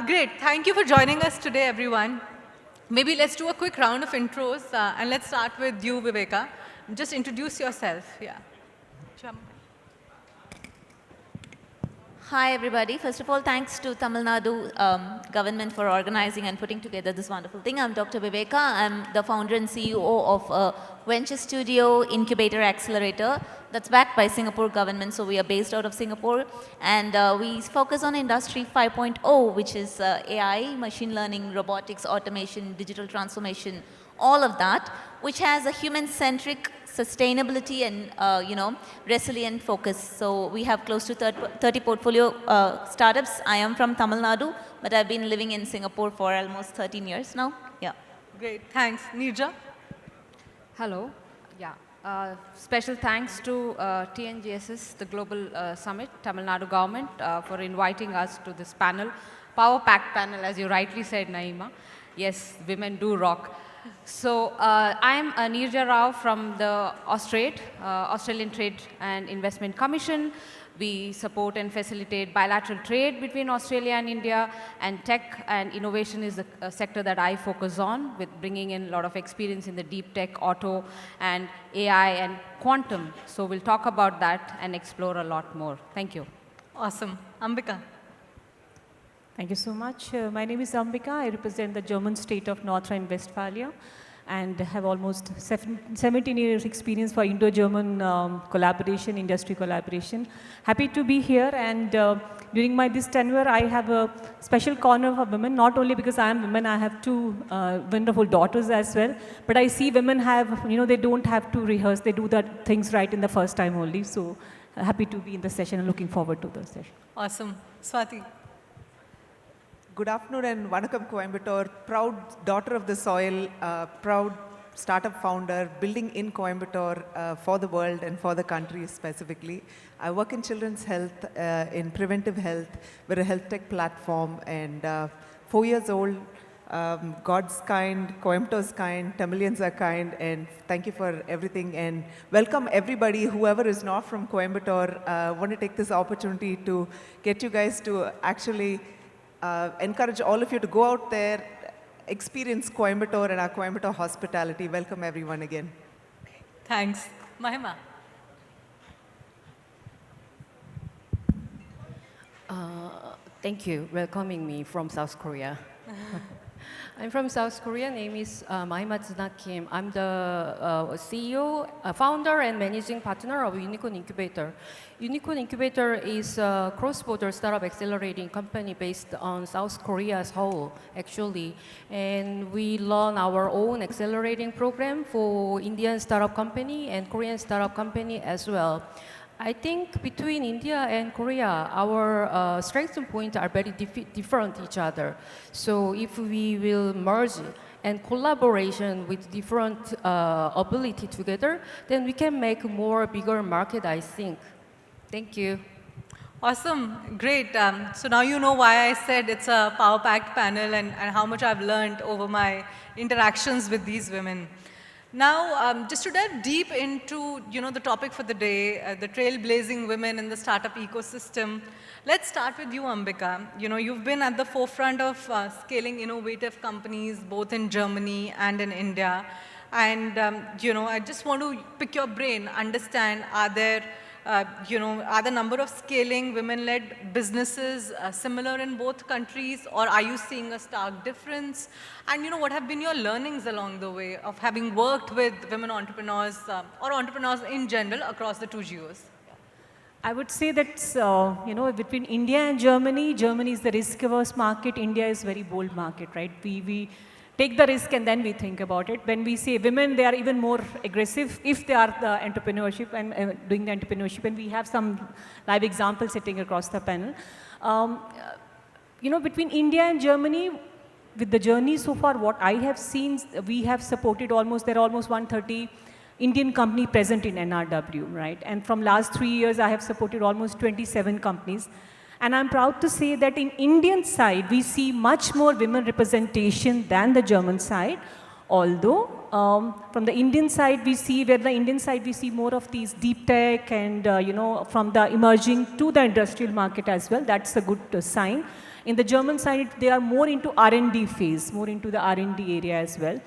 Great. Thank you for joining us today, everyone. Maybe let's do a quick round of intros, and let's start with you, Viveka. Just introduce yourself. Yeah. Jump. Hi, everybody. First of all, thanks to Tamil Nadu government for organizing and putting together this wonderful thing. I'm Dr. Viveka. I'm the founder and CEO of a venture studio, Incubator Accelerator, that's backed by Singapore government. So we are based out of Singapore. And we focus on Industry 5.0, which is AI, machine learning, robotics, automation, digital transformation, all of that, which has a human-centric sustainability and resilient focus. So we have close to 30 portfolio startups. I am from Tamil Nadu, but I've been living in Singapore for almost 13 years now. Yeah. Great. Thanks. Neeraja? Hello. Yeah. Special thanks to TNGSS, the Global Summit, Tamil Nadu government, for inviting us to this panel, Power Pack panel, as you rightly said, Naima. Yes, women do rock. So I'm Neeraja Rao from the Austrade, Australian Trade and Investment Commission. We support and facilitate bilateral trade between Australia and India, and tech and innovation is a sector that I focus on, with bringing in a lot of experience in the deep tech, auto, and AI and quantum. So we'll talk about that and explore a lot more. Thank you. Awesome. Ambika? Thank you so much. My name is Ambika. I represent the German state of North Rhine-Westphalia and have almost 17 years experience for Indo-German collaboration, industry collaboration. Happy to be here, and during this tenure, I have a special corner for women, not only because I am women, I have two wonderful daughters as well, but I see women have, they don't have to rehearse, they do the things right in the first time only. So happy to be in the session and looking forward to the session. Awesome. Swathi? Good afternoon and Vanakkam Coimbatore, proud daughter of the soil, proud startup founder, building in Coimbatore for the world and for the country specifically. I work in children's health, in preventive health. We're a health tech platform, and 4 years old, God's kind, Coimbatore's kind, Tamilians are kind, and thank you for everything. And welcome everybody, whoever is not from Coimbatore. I want to take this opportunity to get you guys to actually encourage all of you to go out there, experience Coimbatore and our Coimbatore hospitality. Welcome everyone again. Thanks. Mahima? Thank you for welcoming me from South Korea. I'm from South Korea. Name is Mahima Kim. I'm the CEO, founder, and managing partner of Unicorn Incubator. Unicorn Incubator is a cross-border startup accelerating company based on South Korea as whole, actually. And we run our own accelerating program for Indian startup company and Korean startup company as well. I think between India and Korea, our strengths and points are very different each other. So if we will merge and collaboration with different ability together, then we can make more bigger market, I think. Thank you. Awesome. Great. So now you know why I said it's a power packed panel, and how much I've learned over my interactions with these women. Now, just to dive deep into the topic for the day, the trailblazing women in the startup ecosystem, let's start with you, Ambika. You've been at the forefront of scaling innovative companies both in Germany and in India. And I just want to pick your brain, understand, are the number of scaling women-led businesses similar in both countries, or are you seeing a stark difference? And what have been your learnings along the way of having worked with women entrepreneurs or entrepreneurs in general across the two geos? I would say that, between India and Germany, Germany is the risk-averse market, India is very bold market, right? We take the risk and then we think about it. When we say women, they are even more aggressive if they are the entrepreneurship and doing the entrepreneurship. And we have some live examples sitting across the panel. Between India and Germany, with the journey so far, what I have seen, we have supported there are almost 130 Indian company present in NRW, right? And from last 3 years, I have supported almost 27 companies. And I'm proud to say that in Indian side, we see much more women representation than the German side. Although, from the Indian side, we see more of these deep tech and, from the emerging to the industrial market as well. That's a good sign. In the German side, they are more into R&D phase, more into the R&D area as well.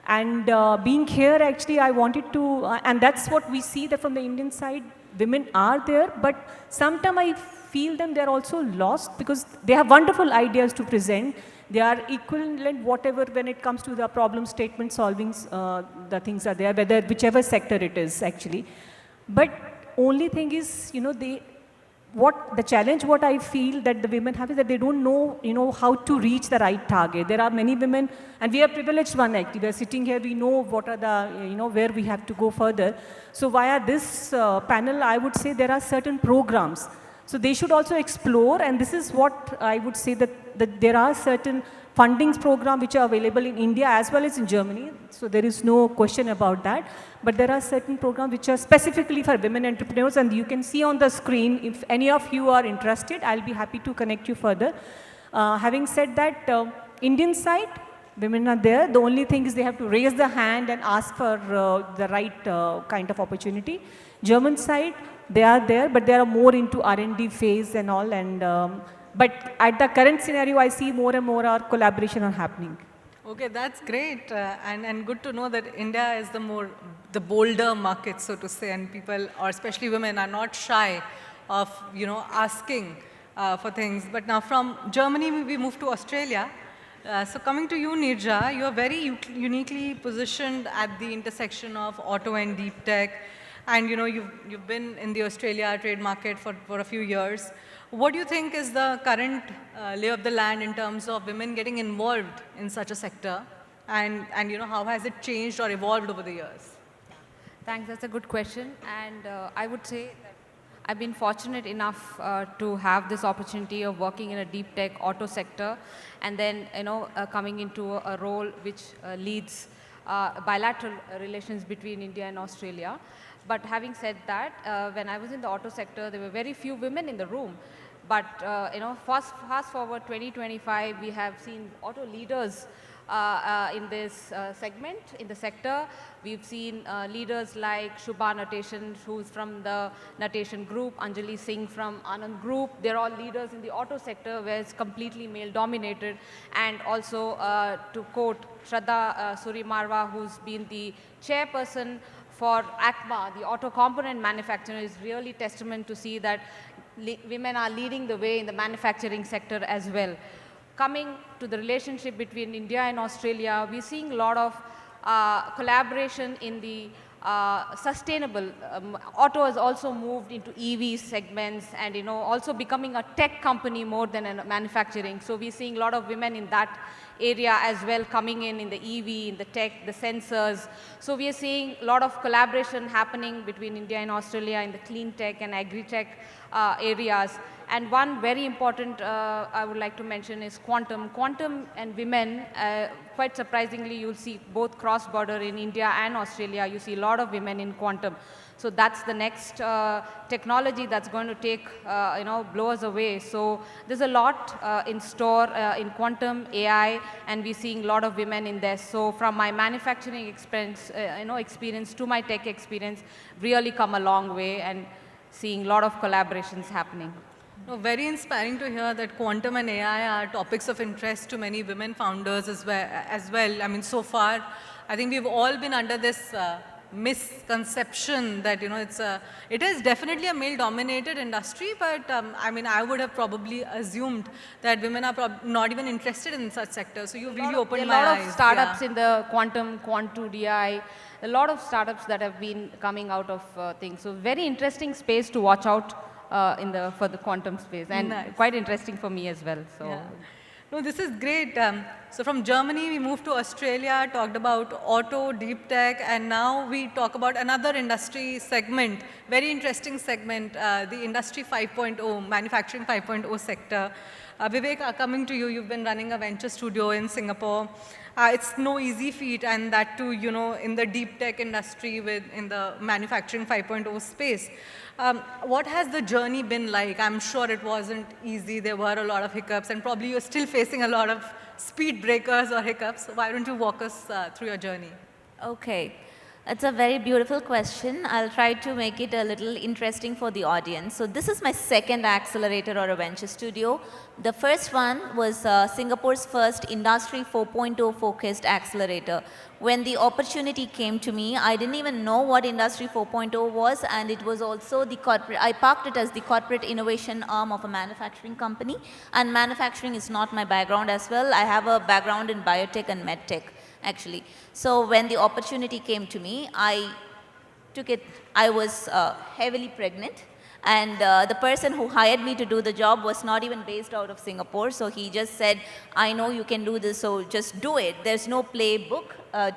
And being here, actually, I wanted to, and that's what we see that from the Indian side, women are there, but sometimes I feel them, they're also lost because they have wonderful ideas to present. They are equivalent, whatever, when it comes to the problem statement solving, the things are there, whichever sector it is, actually. But only thing is, the challenge what I feel that the women have is that they don't know, how to reach the right target. There are many women, and we are privileged one actually. We are sitting here, we know what are the, where we have to go further. So via this panel, I would say there are certain programs. So they should also explore, and this is what I would say that there are certain fundings program which are available in India as well as in Germany. So there is no question about that. But there are certain programs which are specifically for women entrepreneurs, and you can see on the screen, if any of you are interested, I'll be happy to connect you further. Having said that, Indian side, women are there. The only thing is they have to raise the hand and ask for the right kind of opportunity. German side, they are there, but they are more into R&D phase and all. And but at the current scenario, I see more and more our collaboration are happening. Okay, that's great, and good to know that India is the bolder market, so to say, and people, or especially women, are not shy of asking for things. But now from Germany, we move to Australia. So coming to you, Neeraja, you are very uniquely positioned at the intersection of auto and deep tech, and you've been in the Australia trade market for a few years. What do you think is the current lay of the land in terms of women getting involved in such a sector, and how has it changed or evolved over the years? Thanks, that's a good question. And I would say that I've been fortunate enough to have this opportunity of working in a deep tech auto sector, and then coming into a role which leads bilateral relations between India and Australia. But having said that, when I was in the auto sector, there were very few women in the room. But fast forward 2025, we have seen auto leaders in this segment, in the sector. We've seen leaders like Shubha Natation, who's from the Natation Group, Anjali Singh from Anand Group. They're all leaders in the auto sector where it's completely male dominated. And also to quote Shraddha Suri Marwa, who's been the chairperson for ACMA, the auto component manufacturer, is really testament to see that women are leading the way in the manufacturing sector as well. Coming to the relationship between India and Australia, we're seeing a lot of collaboration in the sustainable. Auto has also moved into EV segments and also becoming a tech company more than a manufacturing. So we're seeing a lot of women in that area as well, coming in the EV, in the tech, the sensors. So we are seeing a lot of collaboration happening between India and Australia in the clean tech and agri-tech areas. And one very important I would like to mention is quantum. Quantum and women, quite surprisingly, you'll see both cross-border in India and Australia, you see a lot of women in quantum. So that's the next technology that's going to take, blow us away. So there's a lot in store in quantum, AI, and we're seeing a lot of women in there. So from my manufacturing experience, experience to my tech experience, really come a long way and seeing a lot of collaborations happening. No, very inspiring to hear that quantum and AI are topics of interest to many women founders as well. I mean, so far, I think we've all been under this misconception that it is definitely a male-dominated industry, but I mean, I would have probably assumed that women are not even interested in such sectors. So you've really opened my eyes. There are a lot of startups in the quantum, Quant2DI, a lot of startups that have been coming out of things. So very interesting space to watch out for the quantum space, and nice. Quite interesting for me as well. So. Yeah. No, this is great. So from Germany, we moved to Australia, talked about auto, deep tech, and now we talk about another industry segment, very interesting segment, the Industry 5.0, Manufacturing 5.0 sector. Viveka, coming to you, you've been running a venture studio in Singapore. It's no easy feat, and that too, in the deep tech industry in the Manufacturing 5.0 space. What has the journey been like? I'm sure it wasn't easy. There were a lot of hiccups, and probably you're still facing a lot of speed breakers or hiccups. Why don't you walk us through your journey? Okay. It's a very beautiful question. I'll try to make it a little interesting for the audience. So this is my second accelerator or a venture studio. The first one was Singapore's first Industry 4.0 focused accelerator. When the opportunity came to me, I didn't even know what Industry 4.0 was, and it was also the corporate, I parked it as the corporate innovation arm of a manufacturing company, and manufacturing is not my background as well. I have a background in biotech and medtech, actually. So when the opportunity came to me, I took it. I was heavily pregnant, and the person who hired me to do the job was not even based out of Singapore. So he just said, I know you can do this, so just do it. There's no playbook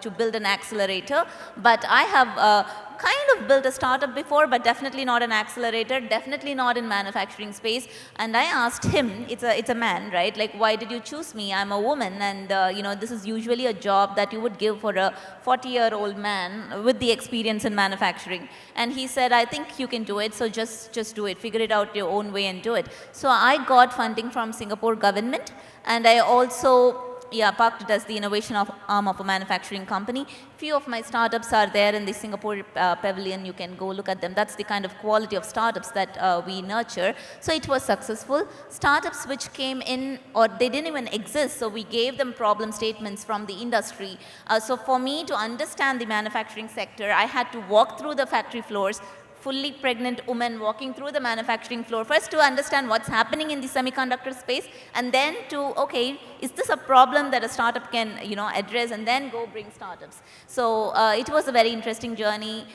to build an accelerator, but I have kind of built a startup before, but definitely not an accelerator, definitely not in manufacturing space. And I asked him, it's a man, right? Like, why did you choose me? I'm a woman, and you know, this is usually a job that you would give for a 40-year-old man with the experience in manufacturing. And he said, I think you can do it, so just do it. Figure it out your own way and do it. So I got funding from Singapore government, and I also parked it as the innovation arm of a manufacturing company. Few of my startups are there in the Singapore pavilion. You can go look at them. That's the kind of quality of startups that we nurture. So it was successful. Startups which came in, or they didn't even exist, so we gave them problem statements from the industry. So for me to understand the manufacturing sector, I had to walk through the factory floors, fully pregnant woman walking through the manufacturing floor, first to understand what's happening in the semiconductor space, and then to, okay, is this a problem that a startup can, you know, address, and then go bring startups. So it was a very interesting journey.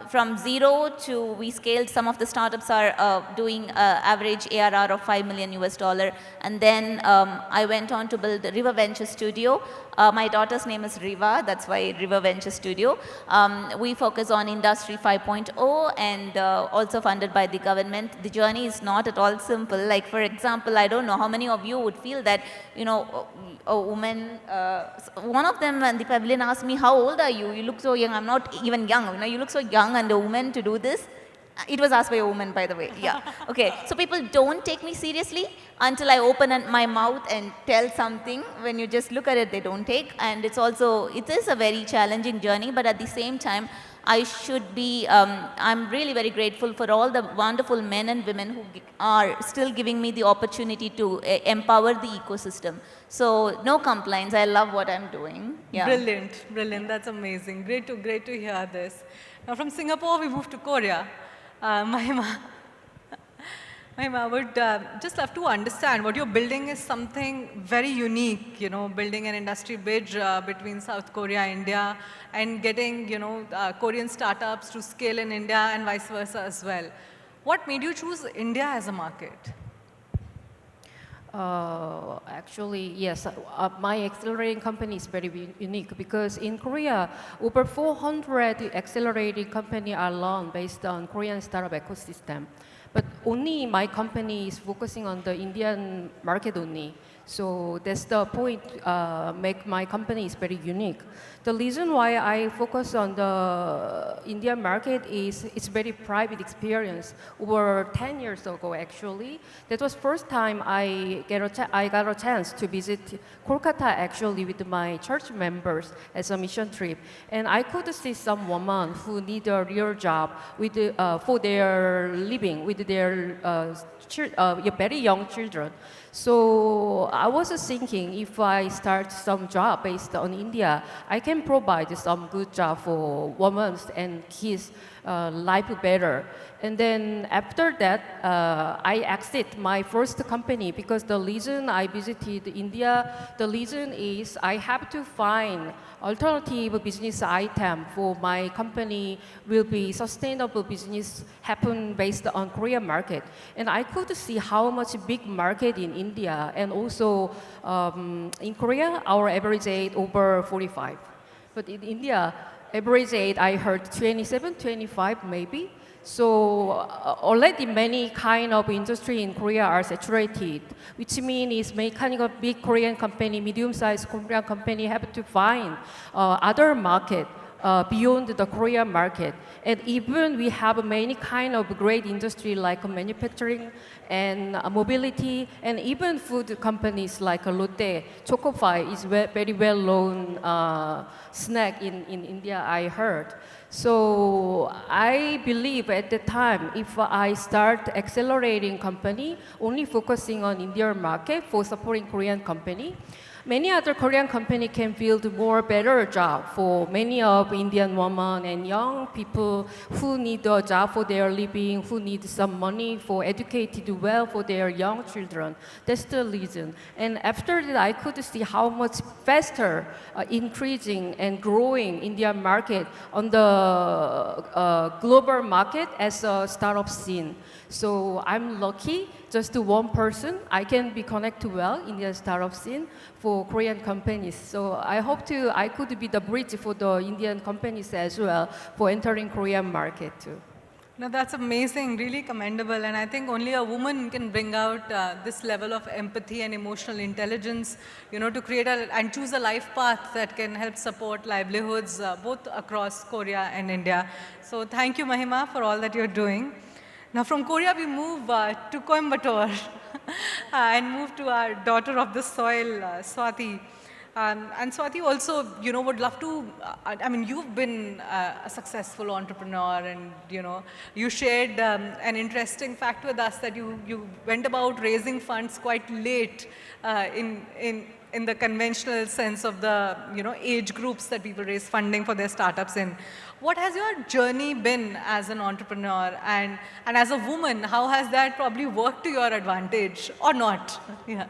From zero to, we scaled, some of the startups are doing average ARR of $5 million US, and then I went on to build River Venture Studio. My daughter's name is Riva, that's why River Venture Studio. We focus on Industry 5.0 and also funded by the government. The journey is not at all simple. Like, for example, I don't know how many of you would feel that, you know, a woman, one of them in the pavilion asked me, how old are you? You look so young. I'm not even young. You know, you look so young and a woman to do this. It was asked by a woman, by the way. Yeah. Okay. So people don't take me seriously until I open my mouth and tell something. When you just look at it, they don't take. And it's also, it is a very challenging journey, but at the same time, I should be, I'm really very grateful for all the wonderful men and women who are still giving me the opportunity to empower the ecosystem. So no complaints. I love what I'm doing. Yeah. Brilliant, brilliant. That's amazing. Great to hear this. Now from Singapore, we move to Korea. Mahima, I would just love to understand what you're building is something very unique, you know, building an industry bridge between South Korea, India, and getting, you know, Korean startups to scale in India and vice versa as well. What made you choose India as a market? Actually, yes, my accelerating company is very unique because in Korea, over 400 accelerating companies are launched based on Korean startup ecosystem. But only my company is focusing on the Indian market only. So that's the point, make my company is very unique. The reason why I focus on the Indian market is it's very private experience. Over 10 years ago, actually, that was first time I got a chance to visit Kolkata actually with my church members as a mission trip. And I could see some women who need a real job with, for their living with their very young children. So I was thinking if I start some job based on India, I can provide some good job for women and kids' life better. And then after that, I exit my first company because the reason I visited India, the reason is I have to find alternative business item for my company will be sustainable business happen based on Korean market. And I could see how much big market in India and also in Korea, our average age over 45. But in India, average age I heard 27, 25 maybe. So already many kind of industry in Korea are saturated, which means is mechanical big Korean company, medium-sized Korean company have to find other market beyond the Korean market. And even we have many kind of great industry like manufacturing and mobility, and even food companies like Lotte. Chocofy is very well known snack in India, I heard. So I believe at the time, if I start accelerating company, only focusing on Indian market for supporting Korean company, many other Korean company can build more better job for many of Indian women and young people who need a job for their living, who need some money for educated well for their young children. That's the reason. And after that, I could see how much faster increasing and growing Indian market on the global market as a startup scene. So I'm lucky, just one person, I can be connected well in the startup scene for Korean companies. So I hope I could be the bridge for the Indian companies as well for entering Korean market too. No, that's amazing, really commendable. And I think only a woman can bring out this level of empathy and emotional intelligence, to create and choose a life path that can help support livelihoods both across Korea and India. So thank you, Mahima, for all that you're doing. Now from Korea, we move to Coimbatore and move to our daughter of the soil, Swathi. And Swathi also, would love to, you've been a successful entrepreneur and, you shared an interesting fact with us that you went about raising funds quite late in the conventional sense of the, age groups that people raise funding for their startups in. What has your journey been as an entrepreneur? And as a woman, how has that probably worked to your advantage or not? Yeah.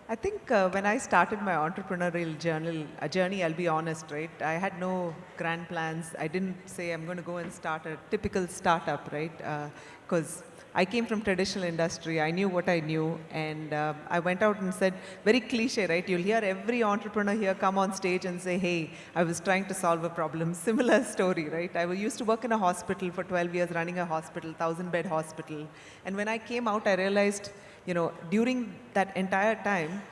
I think when I started my entrepreneurial journey, I'll be honest, right? I had no grand plans. I didn't say I'm going to go and start a typical startup, right? Because I came from traditional industry. I knew what I knew. And I went out and said, very cliche, right? You'll hear every entrepreneur here come on stage and say, hey, I was trying to solve a problem. Similar story, right? I used to work in a hospital for 12 years, running a hospital, 1,000-bed hospital. And when I came out, I realized, during that entire time,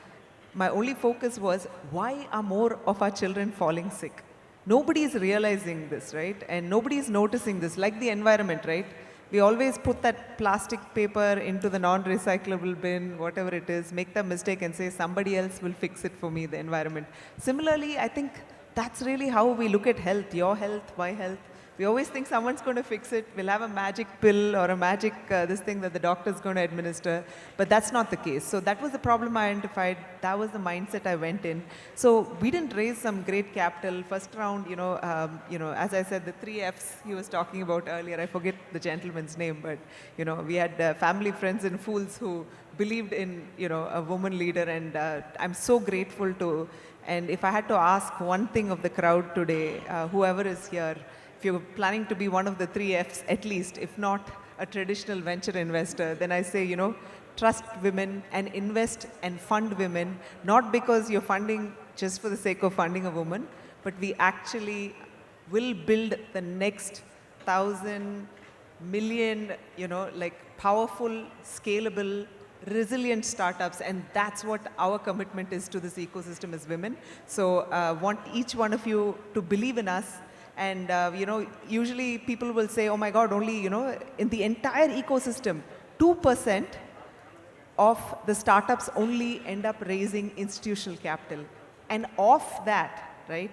my only focus was, why are more of our children falling sick? Nobody is realizing this, right? And nobody is noticing this, like the environment, right? We always put that plastic paper into the non-recyclable bin, whatever it is, make the mistake and say, somebody else will fix it for me, the environment. Similarly, I think that's really how we look at health, your health, my health. We always think someone's going to fix it. We'll have a magic pill or a magic this thing that the doctor's going to administer. But that's not the case. So that was the problem I identified. That was the mindset I went in. So we didn't raise some great capital. First round, as I said, the 3 Fs he was talking about earlier. I forget the gentleman's name, but we had family, friends, and fools who believed in a woman leader, and I'm so grateful to. And if I had to ask one thing of the crowd today, whoever is here, if you're planning to be one of the 3 Fs, at least, if not a traditional venture investor, then I say, trust women and invest and fund women, not because you're funding just for the sake of funding a woman, but we actually will build the next 1,000 million, powerful, scalable, resilient startups, and that's what our commitment is to this ecosystem as women. So want each one of you to believe in us. And, usually people will say, oh my God, only, in the entire ecosystem, 2% of the startups only end up raising institutional capital. And of that, right,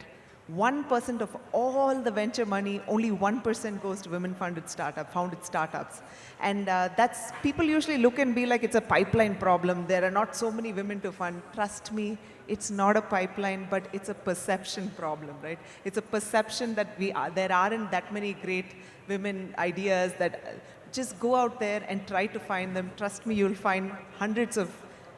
1% of all the venture money, only 1% goes to women-founded startups. And that's, people usually look and be like, it's a pipeline problem. There are not so many women to fund. Trust me, it's not a pipeline, but it's a perception problem, right? It's a perception that there aren't that many great women ideas that just go out there and try to find them. Trust me, you'll find hundreds of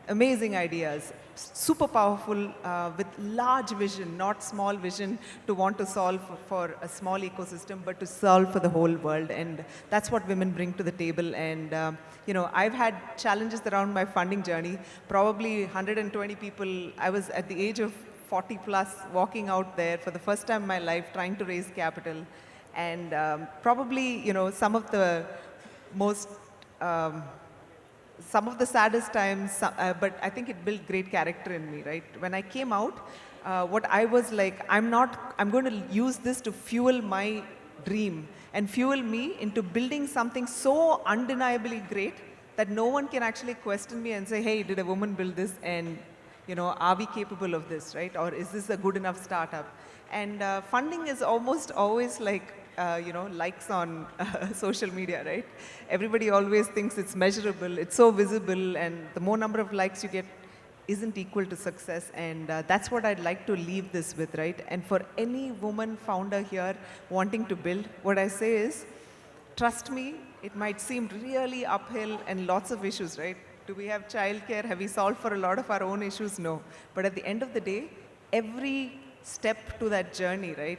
amazing ideas, super powerful, with large vision, not small vision, to want to solve for a small ecosystem, but to solve for the whole world. And that's what women bring to the table. And I've had challenges around my funding journey. Probably 120 people, I was at the age of 40 plus, walking out there for the first time in my life, trying to raise capital. And probably, some of the most some of the saddest times, but I think it built great character in me, right? When I came out, what I was like, I'm going to use this to fuel my dream and fuel me into building something so undeniably great that no one can actually question me and say, hey, did a woman build this? And, are we capable of this, right? Or is this a good enough startup? And funding is almost always like, likes on social media, right? Everybody always thinks it's measurable, it's so visible, and the more number of likes you get isn't equal to success. And that's what I'd like to leave this with, right? And for any woman founder here wanting to build, what I say is, trust me, it might seem really uphill and lots of issues, right? Do we have childcare? Have we solved for a lot of our own issues? No. But at the end of the day, every step to that journey, right?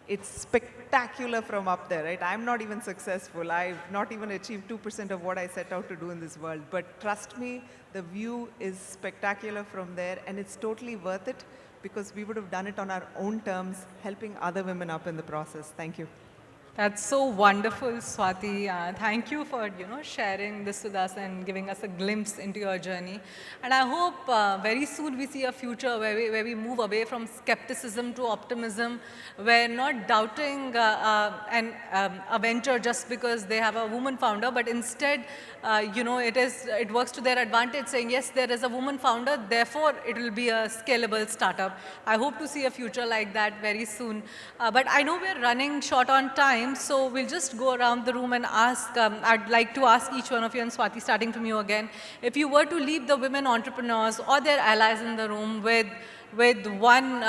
It's spectacular from up there, right? I'm not even successful. I've not even achieved 2% of what I set out to do in this world. But trust me, the view is spectacular from there, and it's totally worth it because we would have done it on our own terms, helping other women up in the process. Thank you. That's so wonderful, Swathi. Thank you for sharing this with us and giving us a glimpse into your journey. And I hope very soon we see a future where we move away from skepticism to optimism, where not doubting a venture just because they have a woman founder, but instead, it works to their advantage, saying yes, there is a woman founder, therefore it will be a scalable startup. I hope to see a future like that very soon. But I know we're running short on time. So we'll just go around the room and ask, I'd like to ask each one of you, and Swathi, starting from you again, if you were to leave the women entrepreneurs or their allies in the room with one,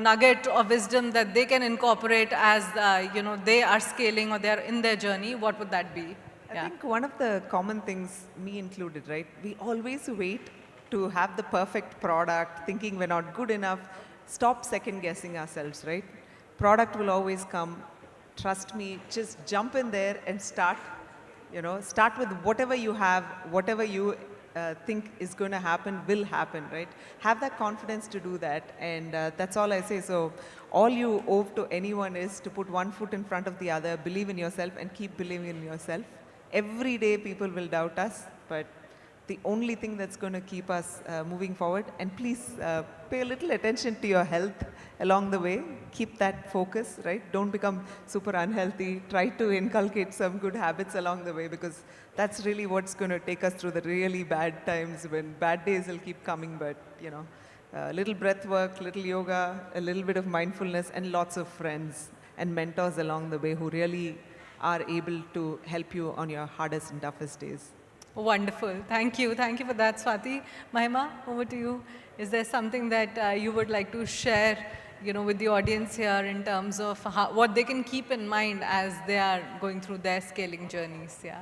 nugget of wisdom that they can incorporate as, they are scaling or they're in their journey, what would that be? I think one of the common things, me included, right? We always wait to have the perfect product, thinking we're not good enough. Stop second guessing ourselves, right? Product will always come. Trust me, just jump in there and start, start with whatever you have, whatever you think is going to happen will happen, right? Have that confidence to do that, and that's all I say. So all you owe to anyone is to put one foot in front of the other, believe in yourself, and keep believing in yourself. Every day people will doubt us, but the only thing that's going to keep us moving forward, and please pay a little attention to your health along the way. Keep that focus, right? Don't become super unhealthy. Try to inculcate some good habits along the way, because that's really what's going to take us through the really bad times when bad days will keep coming. But, a little breath work, little yoga, a little bit of mindfulness, and lots of friends and mentors along the way who really are able to help you on your hardest and toughest days. Wonderful. Thank you. Thank you for that, Swathi. Mahima, over to you. Is there something that you would like to share, with the audience here in terms of what they can keep in mind as they are going through their scaling journeys? Yeah.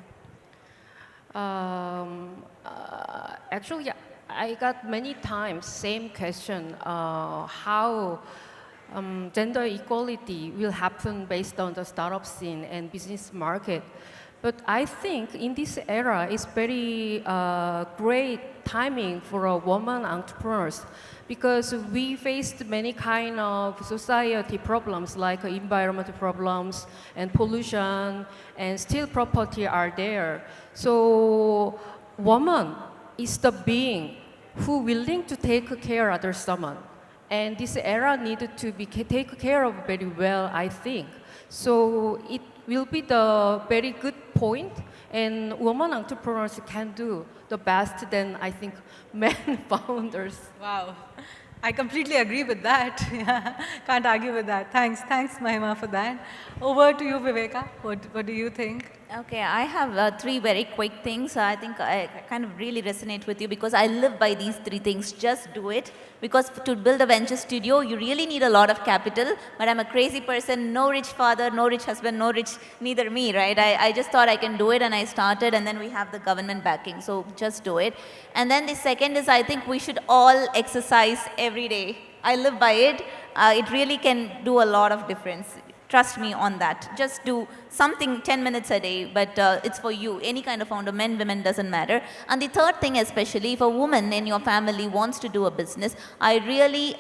Actually, I got many times same question, how gender equality will happen based on the startup scene and business market. But I think in this era, it's very great timing for a woman entrepreneurs, because we faced many kind of society problems like environmental problems and pollution, and still property are there. So woman is the being who willing to take care of other someone. And this era needed to be taken care of very well, I think. So it will be the very good point, and women entrepreneurs can do the best than, I think, men founders. Wow. I completely agree with that. Yeah. Can't argue with that. Thanks, Mahima, for that. Over to you, Viveka. What do you think? Okay, I have three very quick things. I think I kind of really resonate with you because I live by these three things. Just do it. Because to build a venture studio, you really need a lot of capital. But I'm a crazy person, no rich father, no rich husband, neither me, right? I just thought I can do it, and I started, and then we have the government backing. So just do it. And then the second is, I think we should all exercise every day. I live by it. It really can do a lot of difference. Trust me on that. Just do something 10 minutes a day, but it's for you. Any kind of founder, men, women, doesn't matter. And the third thing, especially if a woman in your family wants to do a business, I really,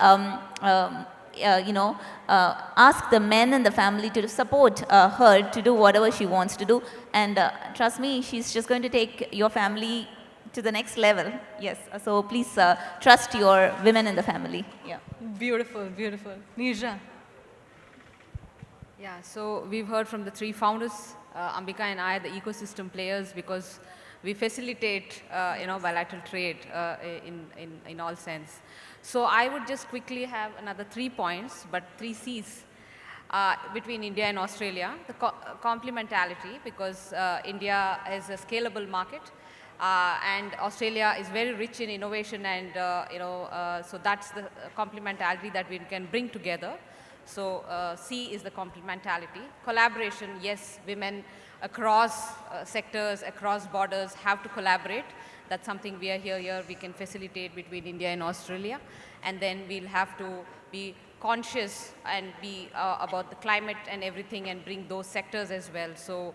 ask the men in the family to support her to do whatever she wants to do. And trust me, she's just going to take your family to the next level. Yes. So please trust your women in the family. Yeah. Beautiful, beautiful. Neeraja. Yeah, so we've heard from the three founders, Ambika and I, the ecosystem players, because we facilitate, bilateral trade in all sense. So I would just quickly have another 3 points, but 3 C's between India and Australia. The complementarity, because India is a scalable market, and Australia is very rich in innovation, and so that's the complementarity that we can bring together. So C is the complementarity. Collaboration, yes, women across sectors, across borders have to collaborate. That's something we are here, we can facilitate between India and Australia. And then we'll have to be conscious and be about the climate and everything and bring those sectors as well. So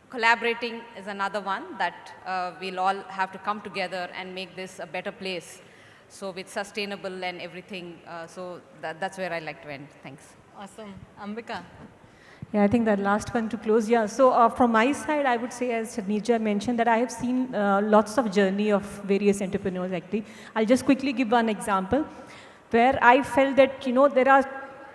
collaborating is another one that we'll all have to come together and make this a better place. So with sustainable and everything, so that's where I like to end. Thanks. Awesome. Ambika. Yeah, I think that last one to close. Yeah, so from my side, I would say, as Neeraja mentioned, that I have seen lots of journey of various entrepreneurs actually. I'll just quickly give one example where I felt that, there are,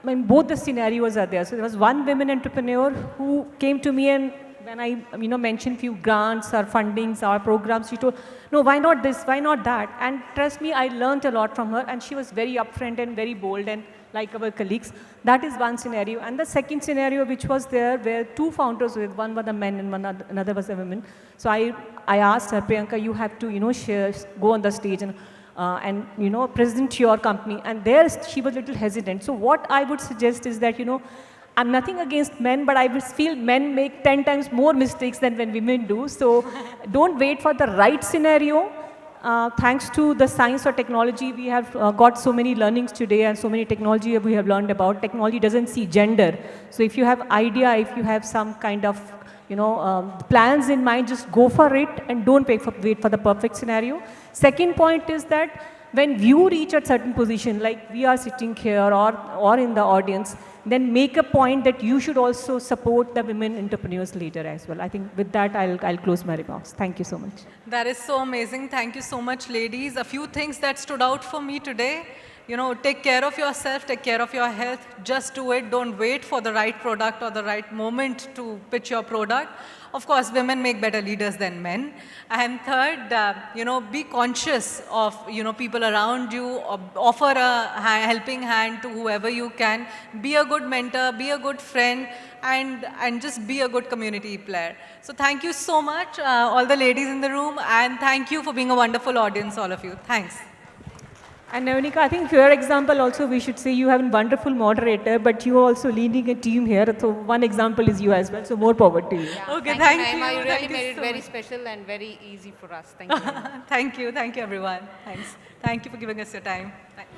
both the scenarios are there. So there was one women entrepreneur who came to me, and when I, mentioned few grants or fundings or programs, she told, no, why not this, why not that? And trust me, I learned a lot from her, and she was very upfront and very bold, and like our colleagues. That is one scenario. And the second scenario which was there, where two founders with, one was a man and another was a woman. So I asked her, Priyanka, you have to, share, go on the stage and present your company. And there she was a little hesitant. So what I would suggest is that, I'm nothing against men, but I feel men make 10 times more mistakes than when women do. So don't wait for the right scenario. Thanks to the science or technology, we have got so many learnings today and so many technology we have learned about. Technology doesn't see gender. So if you have idea, if you have some kind of plans in mind, just go for it and don't wait for the perfect scenario. Second point is that when you reach a certain position, like we are sitting here or in the audience, then make a point that you should also support the women entrepreneurs later as well. I think with that, I'll close my remarks. Thank you so much. That is so amazing. Thank you so much, ladies. A few things that stood out for me today. Take care of yourself, take care of your health. Just do it. Don't wait for the right product or the right moment to pitch your product. Of course, women make better leaders than men. And third, be conscious of, people around you. Offer a helping hand to whoever you can. Be a good mentor, be a good friend, and just be a good community player. So thank you so much, all the ladies in the room, and thank you for being a wonderful audience, all of you. Thanks. And Nayani, I think for your example also, we should say you have a wonderful moderator, but you are also leading a team here. So one example is you as well. So more power to you. Yeah, okay, thank you. Mahima. You really made it very special and very easy for us. Thank you. Thank you, everyone. Thanks. Thank you for giving us your time. Thanks.